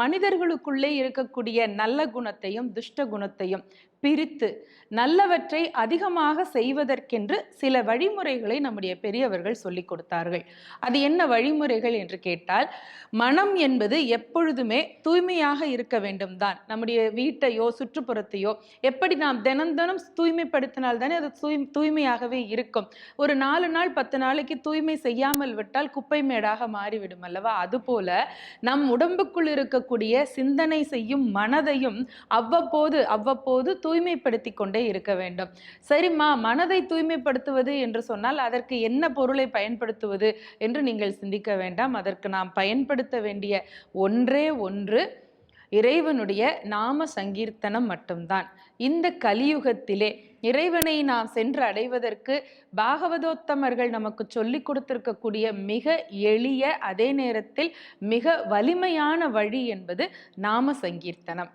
மனிதர்களுக்குள்ளே இருக்கக்கூடிய நல்ல குணத்தையும் துஷ்ட குணத்தையும் பிரித்து நல்லவற்றை அதிகமாக செய்வதற்கென்று சில வழிமுறைகளை நம்முடைய பெரியவர்கள் சொல்லிக் கொடுத்தார்கள். அது என்ன வழிமுறைகள் என்று கேட்டால், மனம் என்பது எப்பொழுதுமே தூய்மையாக இருக்க வேண்டும் தான். நம்முடைய வீட்டையோ சுற்றுப்புறத்தையோ எப்படி நாம் தினம் தினம் தூய்மைப்படுத்தினால் தானே அது தூய்மையாகவே இருக்கும். ஒரு 4 நாள் 10 நாளைக்கு தூய்மை செய்யாமல் விட்டால் குப்பை மேடாக மாறிவிடும் அல்லவா? அதுபோல நம் உடம்புக்குள் இருக்கக்கூடிய சிந்தனை செய்யும் மனதையும் அவ்வப்போது தூய்மைப்படுத்தி கொண்டே இருக்க வேண்டும். சரிம்மா, மனதை தூய்மைப்படுத்துவது என்று சொன்னால் அதற்கு என்ன பொருளை பயன்படுத்துவது என்று நீங்கள் சிந்திக்க வேண்டாம். அதற்கு நாம் பயன்படுத்த வேண்டிய ஒன்றே ஒன்று இறைவனுடைய நாம சங்கீர்த்தனம் மட்டும்தான். இந்த கலியுகத்திலே இறைவனை நாம் சென்று அடைவதற்கு பாகவதோத்தமர்கள் நமக்கு சொல்லிக் கொடுத்திருக்கக்கூடிய மிக எளிய அதே நேரத்தில் மிக வலிமையான வழி என்பது நாம சங்கீர்த்தனம்.